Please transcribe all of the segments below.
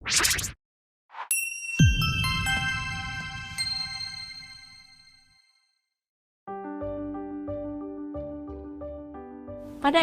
Pada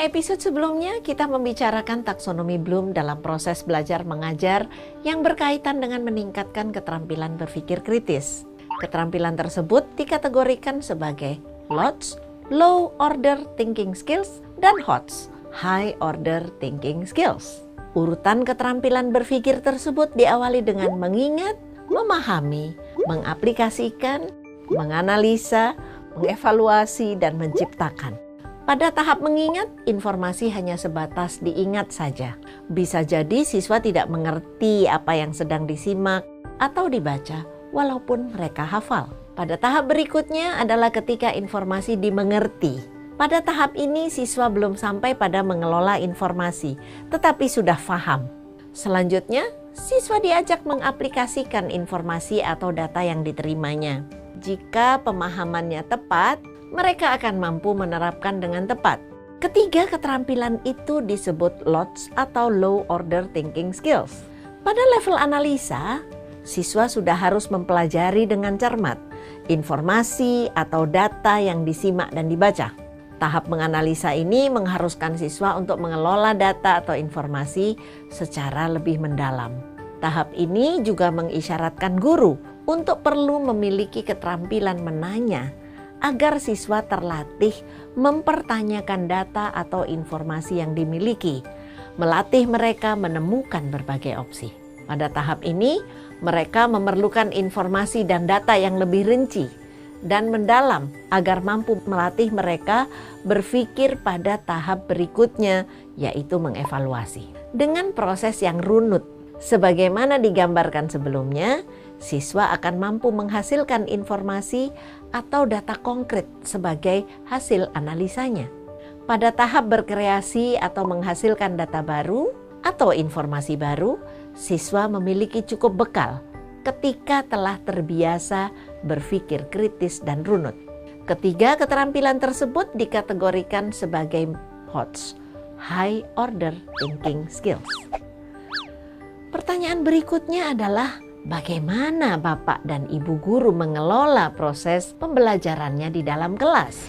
episode sebelumnya, kita membicarakan taksonomi Bloom dalam proses belajar mengajar yang berkaitan dengan meningkatkan keterampilan berpikir kritis. Keterampilan tersebut dikategorikan sebagai LOTS, Low Order Thinking Skills, dan HOTS, High Order Thinking Skills. Urutan keterampilan berpikir tersebut diawali dengan mengingat, memahami, mengaplikasikan, menganalisa, mengevaluasi, dan menciptakan. Pada tahap mengingat, informasi hanya sebatas diingat saja. Bisa jadi siswa tidak mengerti apa yang sedang disimak atau dibaca, walaupun mereka hafal. Pada tahap berikutnya adalah ketika informasi dimengerti. Pada tahap ini, siswa belum sampai pada mengelola informasi, tetapi sudah paham. Selanjutnya, siswa diajak mengaplikasikan informasi atau data yang diterimanya. Jika pemahamannya tepat, mereka akan mampu menerapkan dengan tepat. Ketiga keterampilan itu disebut LOTS atau Low Order Thinking Skills. Pada level analisa, siswa sudah harus mempelajari dengan cermat informasi atau data yang disimak dan dibaca. Tahap menganalisa ini mengharuskan siswa untuk mengelola data atau informasi secara lebih mendalam. Tahap ini juga mengisyaratkan guru untuk perlu memiliki keterampilan menanya agar siswa terlatih mempertanyakan data atau informasi yang dimiliki, melatih mereka menemukan berbagai opsi. Pada tahap ini, mereka memerlukan informasi dan data yang lebih rinci dan mendalam agar mampu melatih mereka berpikir pada tahap berikutnya, yaitu mengevaluasi. Dengan proses yang runut, sebagaimana digambarkan sebelumnya, siswa akan mampu menghasilkan informasi atau data konkret sebagai hasil analisanya. Pada tahap berkreasi atau menghasilkan data baru atau informasi baru, siswa memiliki cukup bekal ketika telah terbiasa berpikir kritis dan runut. Ketiga keterampilan tersebut dikategorikan sebagai HOTS, High Order Thinking Skills. Pertanyaan berikutnya adalah, bagaimana Bapak dan Ibu guru mengelola proses pembelajarannya di dalam kelas?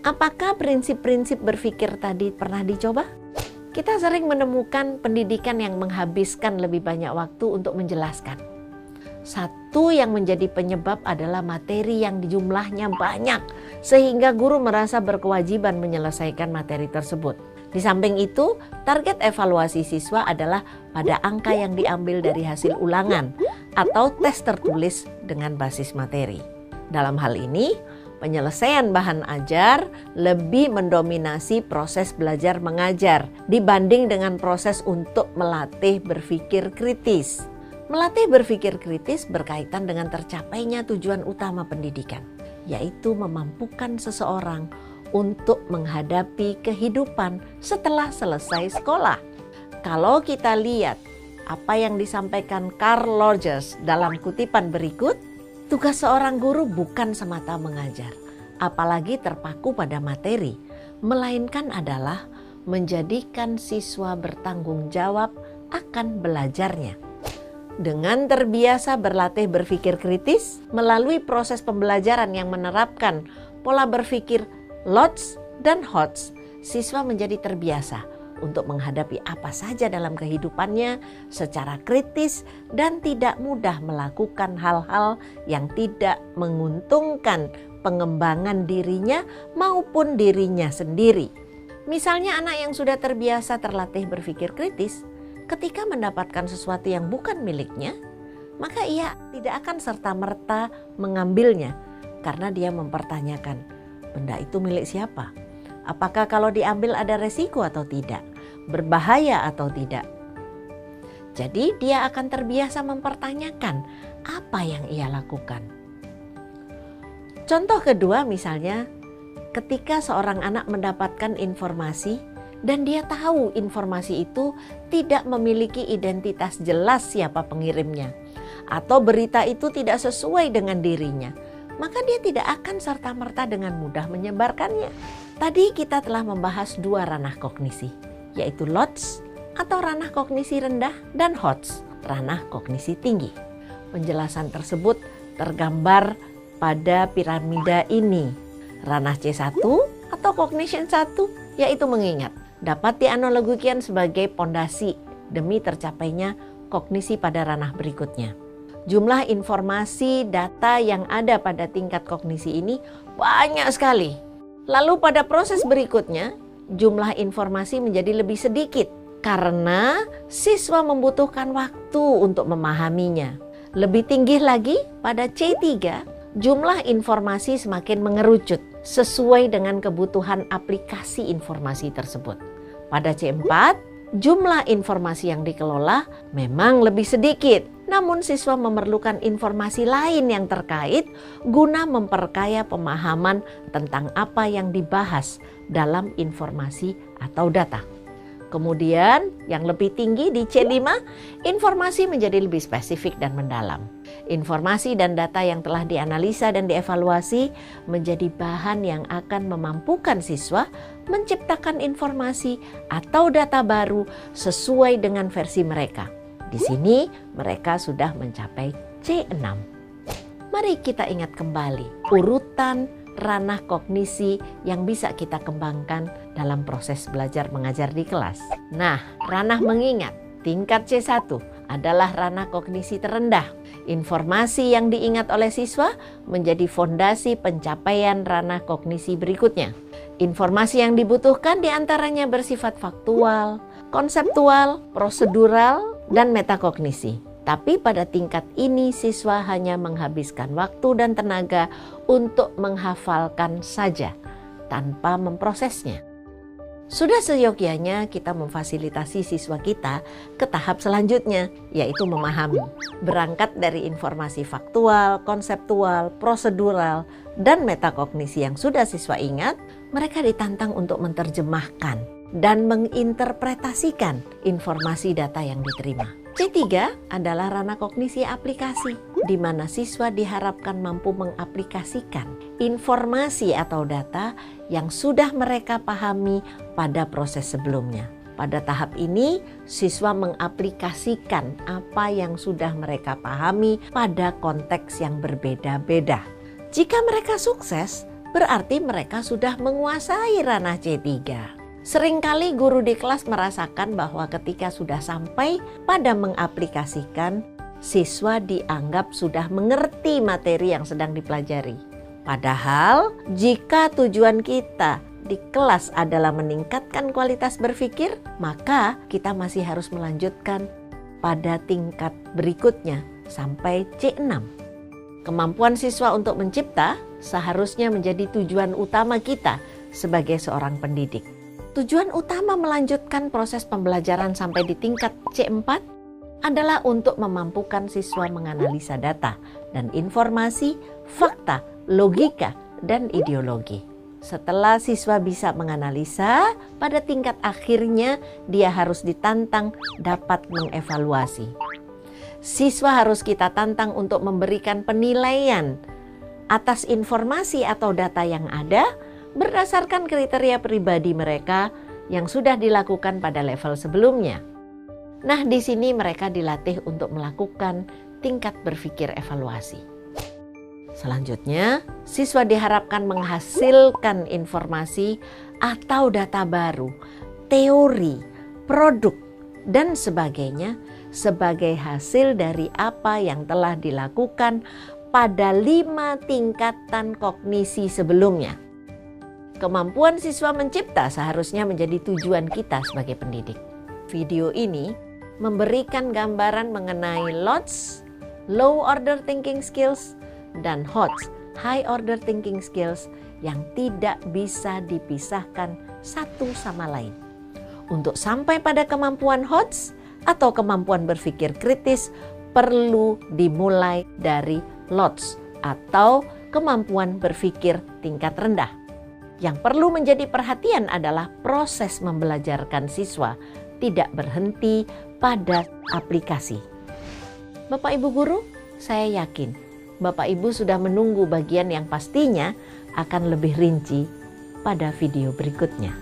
Apakah prinsip-prinsip berpikir tadi pernah dicoba? Kita sering menemukan pendidikan yang menghabiskan lebih banyak waktu untuk menjelaskan. Satu yang menjadi penyebab adalah materi yang jumlahnya banyak, sehingga guru merasa berkewajiban menyelesaikan materi tersebut. Di samping itu, target evaluasi siswa adalah pada angka yang diambil dari hasil ulangan atau tes tertulis dengan basis materi. Dalam hal ini, penyelesaian bahan ajar lebih mendominasi proses belajar mengajar dibanding dengan proses untuk melatih berpikir kritis. Melatih berpikir kritis berkaitan dengan tercapainya tujuan utama pendidikan, yaitu memampukan seseorang untuk menghadapi kehidupan setelah selesai sekolah. Kalau kita lihat apa yang disampaikan Carl Rogers dalam kutipan berikut, tugas seorang guru bukan semata mengajar, apalagi terpaku pada materi, melainkan adalah menjadikan siswa bertanggung jawab akan belajarnya. Dengan terbiasa berlatih berpikir kritis melalui proses pembelajaran yang menerapkan pola berpikir LOTS dan HOTS, siswa menjadi terbiasa untuk menghadapi apa saja dalam kehidupannya secara kritis dan tidak mudah melakukan hal-hal yang tidak menguntungkan pengembangan dirinya maupun dirinya sendiri. Misalnya anak yang sudah terbiasa terlatih berpikir kritis, ketika mendapatkan sesuatu yang bukan miliknya, maka ia tidak akan serta-merta mengambilnya karena dia mempertanyakan, benda itu milik siapa? Apakah kalau diambil ada resiko atau tidak? Berbahaya atau tidak? Jadi dia akan terbiasa mempertanyakan apa yang ia lakukan. Contoh kedua misalnya, ketika seorang anak mendapatkan informasi dan dia tahu informasi itu tidak memiliki identitas jelas siapa pengirimnya, atau berita itu tidak sesuai dengan dirinya, maka dia tidak akan serta-merta dengan mudah menyebarkannya. Tadi kita telah membahas dua ranah kognisi, yaitu LOTS atau ranah kognisi rendah dan HOTS ranah kognisi tinggi. Penjelasan tersebut tergambar pada piramida ini. Ranah C1 atau cognition 1 yaitu mengingat dapat dianalogikan sebagai pondasi demi tercapainya kognisi pada ranah berikutnya. Jumlah informasi data yang ada pada tingkat kognisi ini banyak sekali. Lalu pada proses berikutnya, jumlah informasi menjadi lebih sedikit karena siswa membutuhkan waktu untuk memahaminya. Lebih tinggi lagi pada C3, jumlah informasi semakin mengerucut sesuai dengan kebutuhan aplikasi informasi tersebut. Pada C4, jumlah informasi yang dikelola memang lebih sedikit, namun siswa memerlukan informasi lain yang terkait guna memperkaya pemahaman tentang apa yang dibahas dalam informasi atau data. Kemudian yang lebih tinggi di C5, informasi menjadi lebih spesifik dan mendalam. Informasi dan data yang telah dianalisa dan dievaluasi menjadi bahan yang akan memampukan siswa menciptakan informasi atau data baru sesuai dengan versi mereka. Di sini mereka sudah mencapai C6. Mari kita ingat kembali urutan ranah kognisi yang bisa kita kembangkan dalam proses belajar mengajar di kelas. Nah, ranah mengingat tingkat C1 adalah ranah kognisi terendah. Informasi yang diingat oleh siswa menjadi fondasi pencapaian ranah kognisi berikutnya. Informasi yang dibutuhkan diantaranya bersifat faktual, konseptual, prosedural, dan metakognisi. Tapi pada tingkat ini siswa hanya menghabiskan waktu dan tenaga untuk menghafalkan saja tanpa memprosesnya. Sudah seyogyanya kita memfasilitasi siswa kita ke tahap selanjutnya, yaitu memahami. Berangkat dari informasi faktual, konseptual, prosedural, dan metakognisi yang sudah siswa ingat, mereka ditantang untuk menerjemahkan dan menginterpretasikan informasi data yang diterima. C3 adalah ranah kognisi aplikasi, di mana siswa diharapkan mampu mengaplikasikan informasi atau data yang sudah mereka pahami pada proses sebelumnya. Pada tahap ini, siswa mengaplikasikan apa yang sudah mereka pahami pada konteks yang berbeda-beda. Jika mereka sukses, berarti mereka sudah menguasai ranah C3. Seringkali guru di kelas merasakan bahwa ketika sudah sampai pada mengaplikasikan, siswa dianggap sudah mengerti materi yang sedang dipelajari. Padahal jika tujuan kita di kelas adalah meningkatkan kualitas berpikir, maka kita masih harus melanjutkan pada tingkat berikutnya sampai C6. Kemampuan siswa untuk mencipta seharusnya menjadi tujuan utama kita sebagai seorang pendidik. Tujuan utama melanjutkan proses pembelajaran sampai di tingkat C4 adalah untuk memampukan siswa menganalisa data dan informasi, fakta, logika, dan ideologi. Setelah siswa bisa menganalisa, pada tingkat akhirnya dia harus ditantang dapat mengevaluasi. Siswa harus kita tantang untuk memberikan penilaian atas informasi atau data yang ada berdasarkan kriteria pribadi mereka yang sudah dilakukan pada level sebelumnya. Nah, di sini mereka dilatih untuk melakukan tingkat berpikir evaluasi. Selanjutnya, siswa diharapkan menghasilkan informasi atau data baru, teori, produk, dan sebagainya sebagai hasil dari apa yang telah dilakukan pada 5 tingkatan kognisi sebelumnya. Kemampuan siswa mencipta seharusnya menjadi tujuan kita sebagai pendidik. Video ini memberikan gambaran mengenai LOTS, Low Order Thinking Skills, dan HOTS, High Order Thinking Skills, yang tidak bisa dipisahkan satu sama lain. Untuk sampai pada kemampuan HOTS atau kemampuan berpikir kritis, perlu dimulai dari LOTS atau kemampuan berpikir tingkat rendah. Yang perlu menjadi perhatian adalah proses membelajarkan siswa tidak berhenti pada aplikasi. Bapak Ibu guru, saya yakin Bapak Ibu sudah menunggu bagian yang pastinya akan lebih rinci pada video berikutnya.